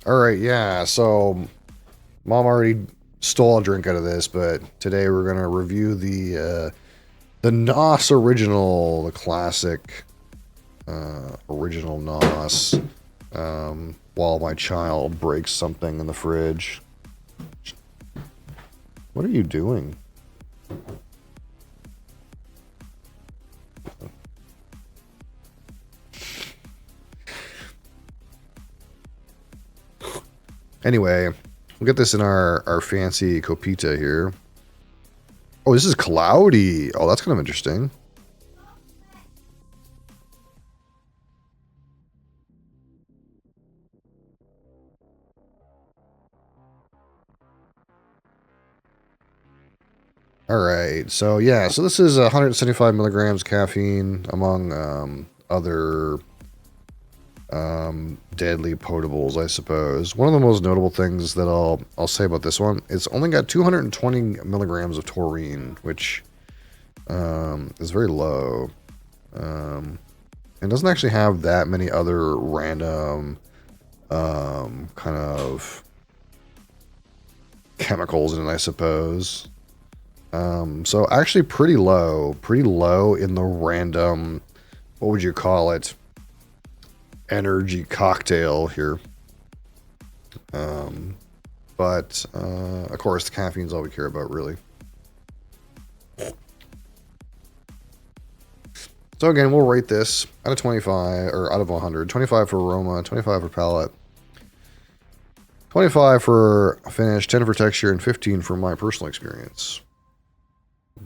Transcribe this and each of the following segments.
All right, yeah. So, Mom already stole a drink out of this, but today we're gonna review the NOS original, the classic original NOS. While my child breaks something in the fridge. What are you doing? Anyway, we'll get this in our fancy copita here. Oh, this is cloudy. Oh, that's kind of interesting. All right, so yeah, so this is 175 milligrams caffeine among other deadly potables, I suppose. One of the most notable things that I'll say about this one, it's only got 220 milligrams of taurine, which is very low. It doesn't actually have that many other random kind of chemicals in it, I suppose. So actually pretty low in the random, what would you call it, energy cocktail here. But of course the caffeine's all we care about, really. So again, we'll rate this out of 25, or out of 100. 25 for aroma, 25 for palate, 25 for finish, 10 for texture, and 15 for my personal experience.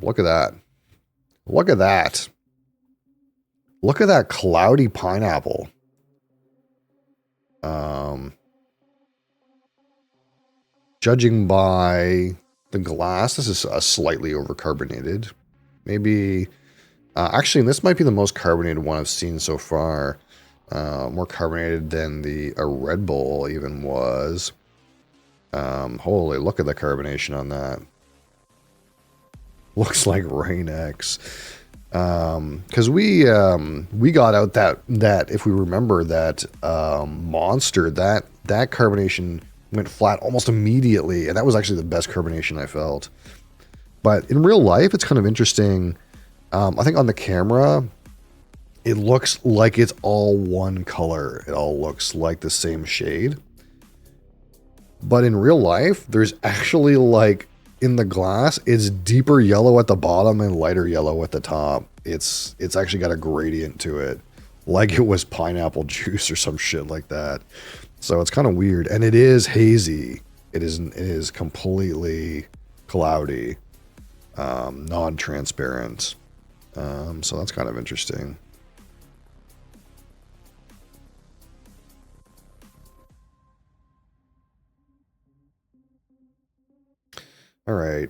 Look at that. Look at that. Look at that cloudy pineapple. Judging by the glass, this is slightly overcarbonated. Maybe, actually, this might be the most carbonated one I've seen so far. More carbonated than the Red Bull even was. Holy, look at the carbonation on that. Looks like Rain X. Because we got out that if we remember that monster, that carbonation went flat almost immediately, and that was actually the best carbonation I felt. But in real life, it's kind of interesting. I think on the camera, it looks like it's all one color. It all looks like the same shade. But in real life, there's actually, like, in the glass, it's deeper yellow at the bottom and lighter yellow at the top. It's actually got a gradient to it, like it was pineapple juice or some shit like that. So it's kind of weird, and it is hazy. It is completely cloudy, non-transparent. So that's kind of interesting. All right.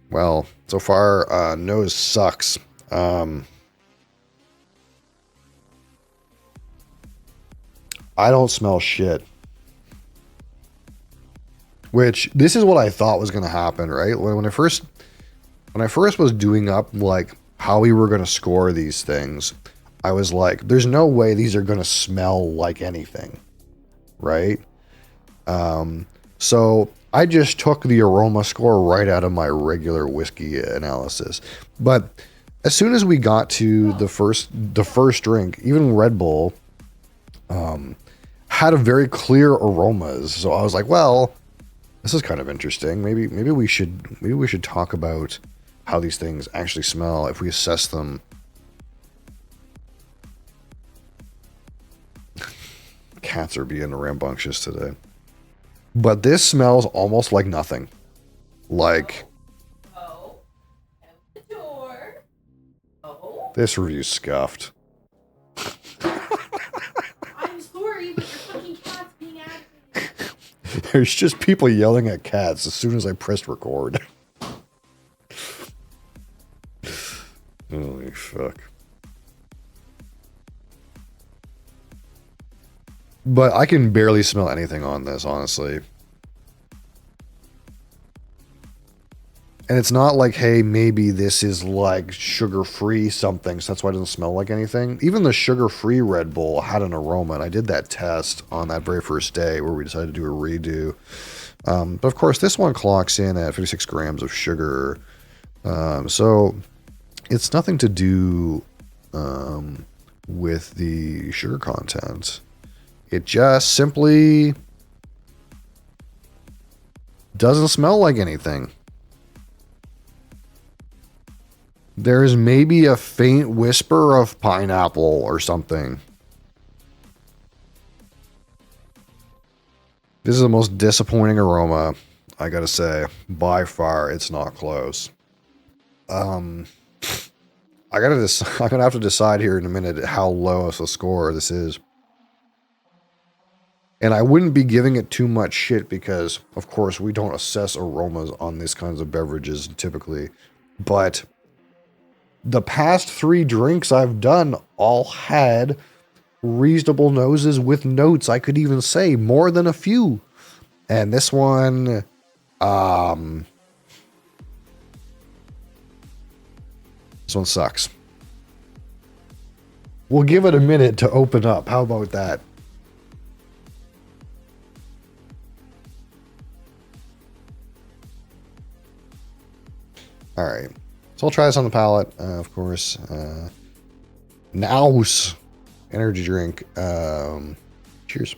Well, so far, nose sucks. I don't smell shit. Which, this is what I thought was going to happen, right? When I first was doing up, like, how we were going to score these things, I was like, there's no way these are going to smell like anything, right? So I just took the aroma score right out of my regular whiskey analysis. But as soon as we got to the first drink, even Red Bull had a very clear aromas. So I was like, well, this is kind of interesting. Maybe we should talk about how these things actually smell if we assess them. Cats are being rambunctious today. But this smells almost like nothing. Like, Oh, out the door. Oh, this review's scuffed. I'm sorry, but your fucking cat's being active. There's just people yelling at cats as soon as I pressed record. Holy fuck. But I can barely smell anything on this, honestly. And it's not like, hey, maybe this is like sugar-free something, so that's why it doesn't smell like anything. Even the sugar-free Red Bull had an aroma, and I did that test on that very first day where we decided to do a redo. But of course, this one clocks in at 56 grams of sugar. So it's nothing to do with the sugar content. It just simply doesn't smell like anything. There's maybe a faint whisper of pineapple or something. This is the most disappointing aroma, I gotta say. By far, it's not close. I'm gonna have to decide here in a minute how low of a score this is. And I wouldn't be giving it too much shit because, of course, we don't assess aromas on these kinds of beverages typically. But the past 3 drinks I've done all had reasonable noses with notes. I could even say more than a few. And this one, this one sucks. We'll give it a minute to open up. How about that? All right. So I'll try this on the palate, of course. Naus energy drink. Cheers.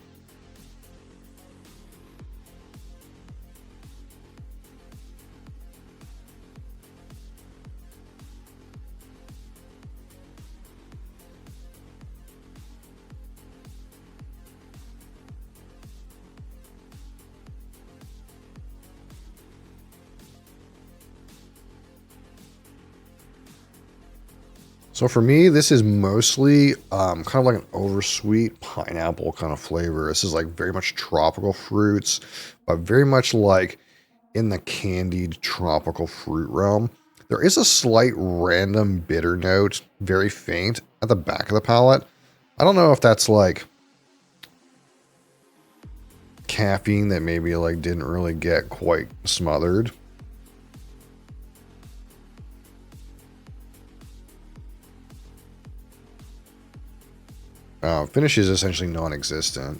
So for me, this is mostly kind of like an oversweet pineapple kind of flavor. This is like very much tropical fruits, but very much like in the candied tropical fruit realm. There is a slight random bitter note, very faint, at the back of the palate. I don't know if that's like caffeine that maybe like didn't really get quite smothered. Finish is essentially non-existent.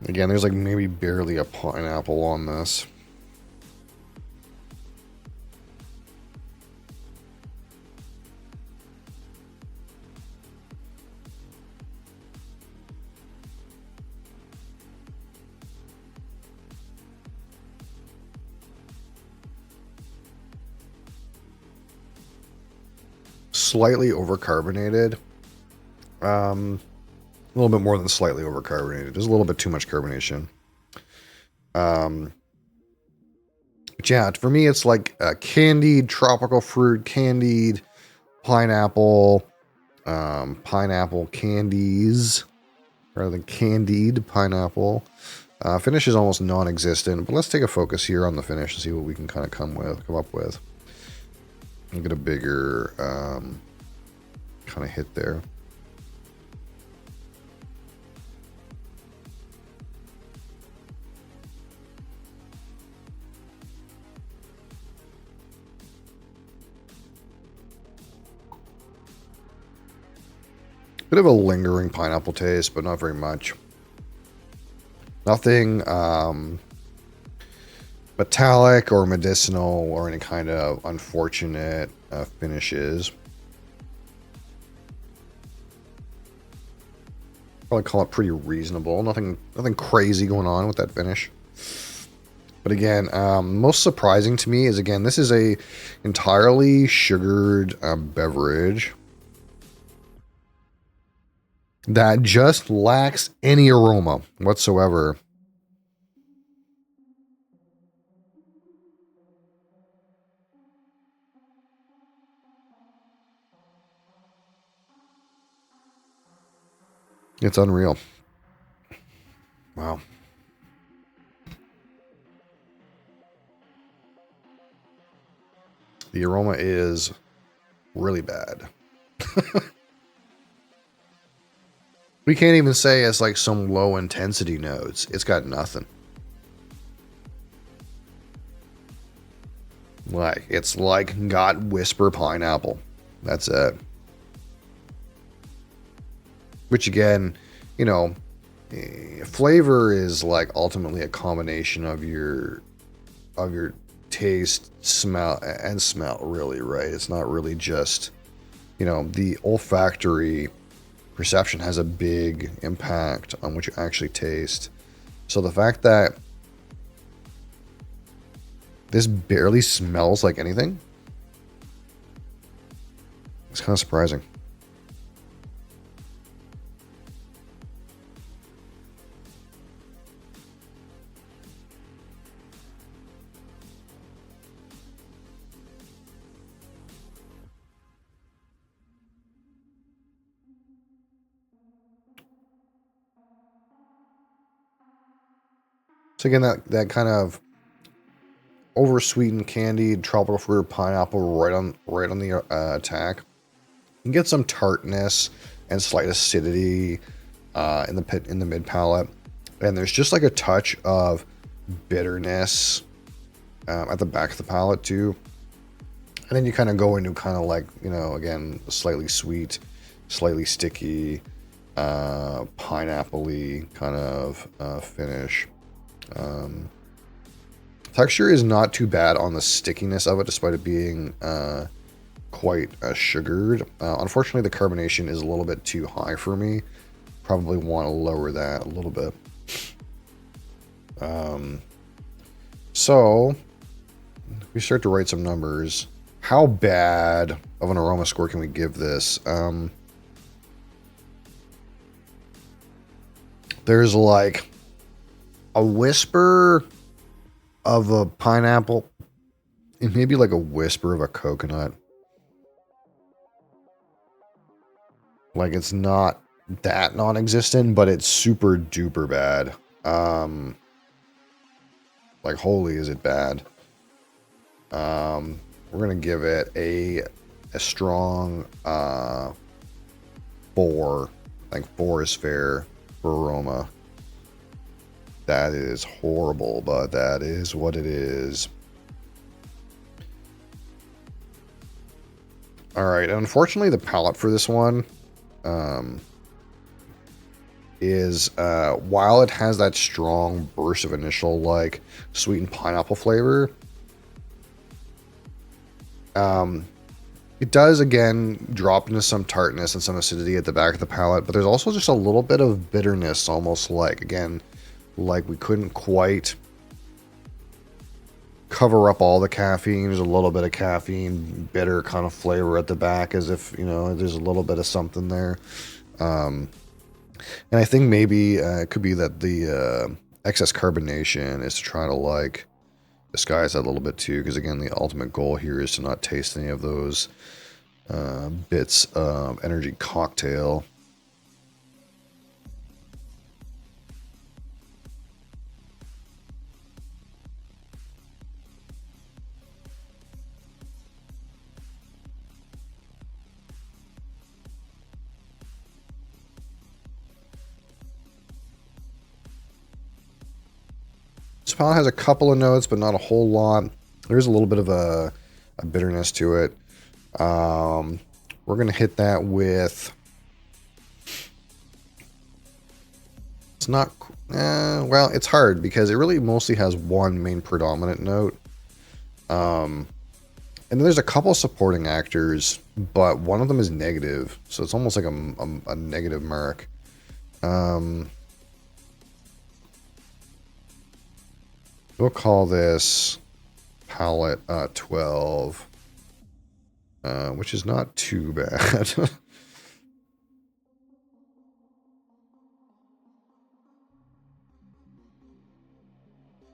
Again, there's like maybe barely a pineapple on this. Slightly overcarbonated. A little bit more than slightly overcarbonated. There's a little bit too much carbonation. But yeah, for me, it's like candied tropical fruit, candied pineapple, pineapple candies, rather than candied pineapple. Finish is almost non-existent, but let's take a focus here on the finish and see what we can kind of come up with. Get a bigger kind of hit there. Bit of a lingering pineapple taste, but not very much. Nothing metallic or medicinal or any kind of unfortunate finishes. Probably call it pretty reasonable. Nothing crazy going on with that finish. But again, most surprising to me is, again, this is a entirely sugared beverage that just lacks any aroma whatsoever. It's unreal. Wow. The aroma is really bad. We can't even say it's like some low intensity notes. It's got nothing. Like, it's like got whisper pineapple. That's it. Which again, you know, flavor is like ultimately a combination of your taste, smell really, right? It's not really just, you know, the olfactory perception has a big impact on what you actually taste. So the fact that this barely smells like anything, it's kind of surprising. So again, that kind of oversweetened candied tropical fruit pineapple right on the attack. You can get some tartness and slight acidity in the mid palate, and there's just like a touch of bitterness at the back of the palate too. And then you kind of go into kind of like, you know, again, slightly sweet, slightly sticky, pineapple-y kind of finish. Texture is not too bad on the stickiness of it, despite it being quite sugared. Unfortunately, the carbonation is a little bit too high for me. Probably want to lower that a little bit. So, we start to write some numbers. How bad of an aroma score can we give this? There's like a whisper of a pineapple and maybe like a whisper of a coconut. Like, it's not that non-existent, but it's super duper bad. Like, holy, is it bad? We're gonna give it a strong 4. I think 4 is fair for aroma. That is horrible, but that is what it is. All right, unfortunately, the palette for this one is while it has that strong burst of initial like sweetened pineapple flavor, it does again drop into some tartness and some acidity at the back of the palate, but there's also just a little bit of bitterness, almost like, again, like we couldn't quite cover up all the caffeine. There's a little bit of caffeine, bitter kind of flavor at the back, as if, you know, there's a little bit of something there. And I think maybe it could be that the excess carbonation is to try to like disguise that a little bit too, because again, the ultimate goal here is to not taste any of those bits of energy cocktail. This palette has a couple of notes, but not a whole lot. There's a little bit of a bitterness to it. We're going to hit that with... It's not... well, it's hard because it really mostly has one main predominant note. And then there's a couple supporting actors, but one of them is negative. So it's almost like a negative mark. We'll call this palette 12, which is not too bad.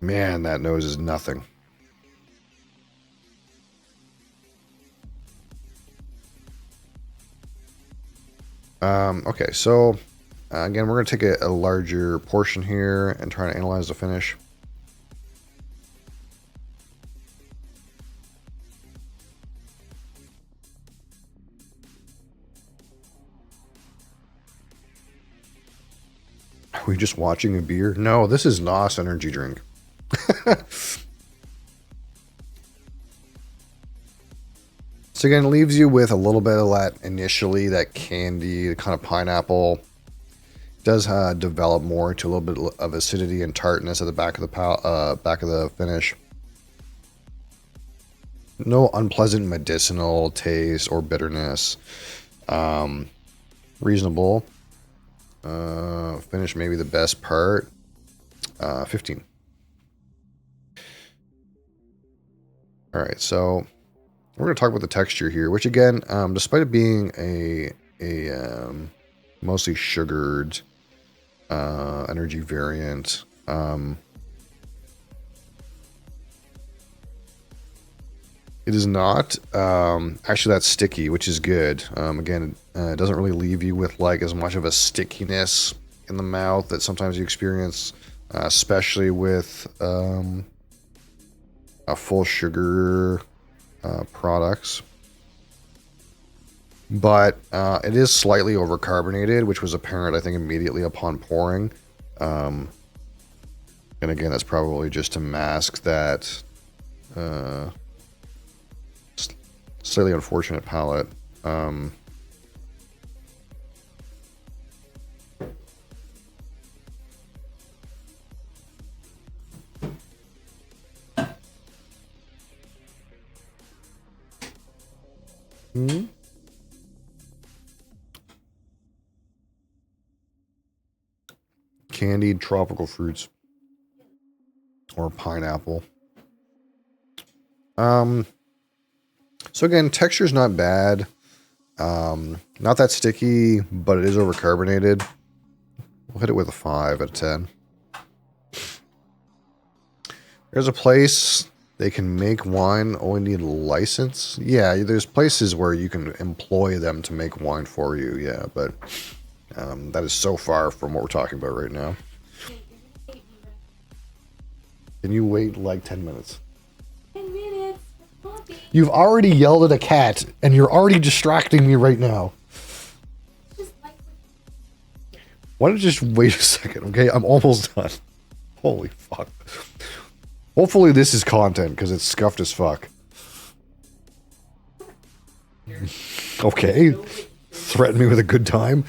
Man, that nose is nothing. Okay, so again, we're going to take a larger portion here and try to analyze the finish. Are we just watching a beer? No, this is NOS energy drink. So again, it leaves you with a little bit of that initially, that candy, kind of pineapple. It does develop more to a little bit of acidity and tartness at the back of the back of the finish. No unpleasant medicinal taste or bitterness. Reasonable. Finish maybe the best part. 15. All right, so we're going to talk about the texture here, which again, despite it being a mostly sugared energy variant, it is not actually that sticky, which is good. Again, it doesn't really leave you with like as much of a stickiness in the mouth that sometimes you experience, especially with a full sugar products. But it is slightly overcarbonated, which was apparent, I think, immediately upon pouring. And again, that's probably just to mask that slightly unfortunate palate. Candied tropical fruits or pineapple. So again, texture's not bad. Not that sticky, but it is overcarbonated. We'll hit it with a 5 out of 10. There's a place they can make wine, only need a license. Yeah, there's places where you can employ them to make wine for you, yeah, but that is so far from what we're talking about right now. Can you wait like 10 minutes? 10 minutes. Coffee. You've already yelled at a cat, and you're already distracting me right now. Just like Why don't you just wait a second, okay? I'm almost done. Holy fuck. Hopefully this is content, because it's scuffed as fuck. Okay. Threaten me with a good time.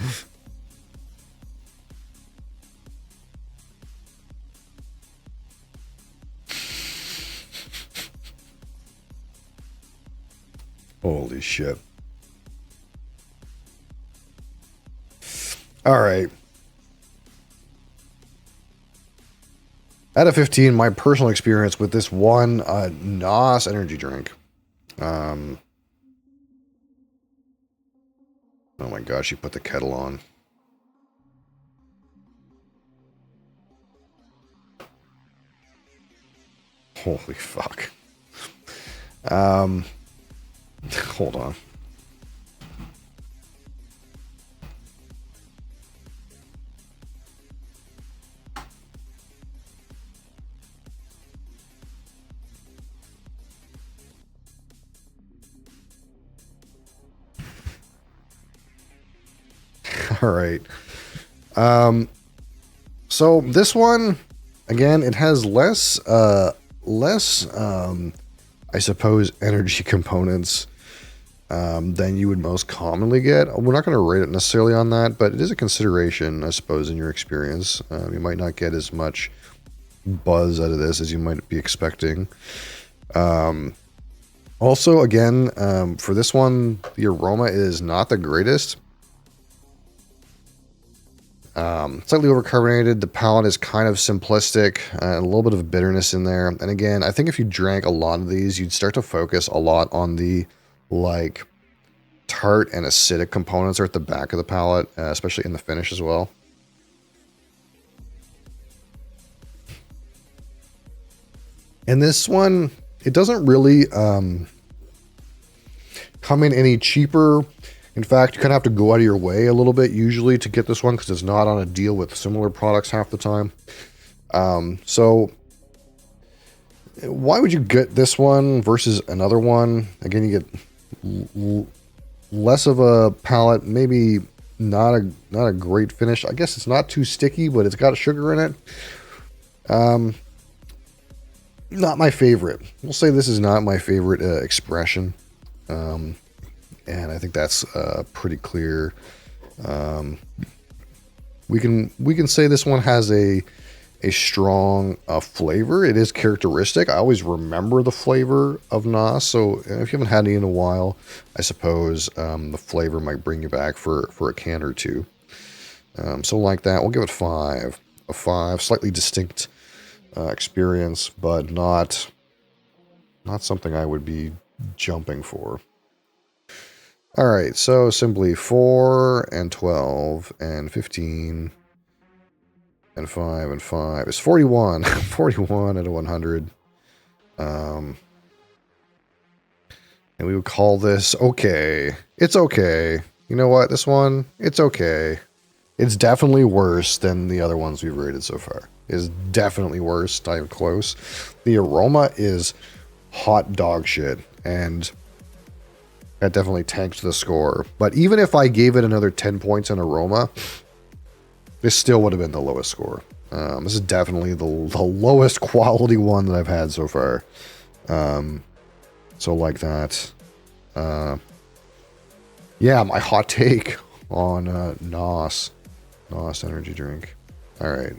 Holy shit. All right. Out of 15, my personal experience with this one NOS energy drink. Oh my gosh, she put the kettle on. Holy fuck. Hold on. All right. So this one, again, it has less, I suppose, energy components than you would most commonly get. We're not going to rate it necessarily on that, but it is a consideration, I suppose, in your experience. You might not get as much buzz out of this as you might be expecting. Also, again, for this one, the aroma is not the greatest. Slightly overcarbonated. The palate is kind of simplistic, a little bit of bitterness in there. And again, I think if you drank a lot of these, you'd start to focus a lot on the like tart and acidic components are at the back of the palate, especially in the finish as well. And this one, it doesn't really come in any cheaper. In fact, you kind of have to go out of your way a little bit usually to get this one because it's not on a deal with similar products half the time. So why would you get this one versus another one? Again, you get less of a palate, maybe not a great finish. I guess it's not too sticky, but it's got sugar in it. Not my favorite. We'll say this is not my favorite expression. And I think that's pretty clear. We can say this one has a strong flavor. It is characteristic. I always remember the flavor of Nos. So if you haven't had any in a while, I suppose the flavor might bring you back for a can or two. So like that, we'll give it 5. A 5, slightly distinct experience, but not something I would be jumping for. All right, so simply 4 and 12 and 15 and 5 and 5 is 41. 41 out of 100. And we would call this okay. It's okay. You know what? This one, it's okay. It's definitely worse than the other ones we've rated so far. It's definitely worse. Not even close. The aroma is hot dog shit. And that definitely tanks the score. But even if I gave it another 10 points in aroma, this still would have been the lowest score. This is definitely the lowest quality one that I've had so far. So like that. Yeah, my hot take on Nos energy drink. All right.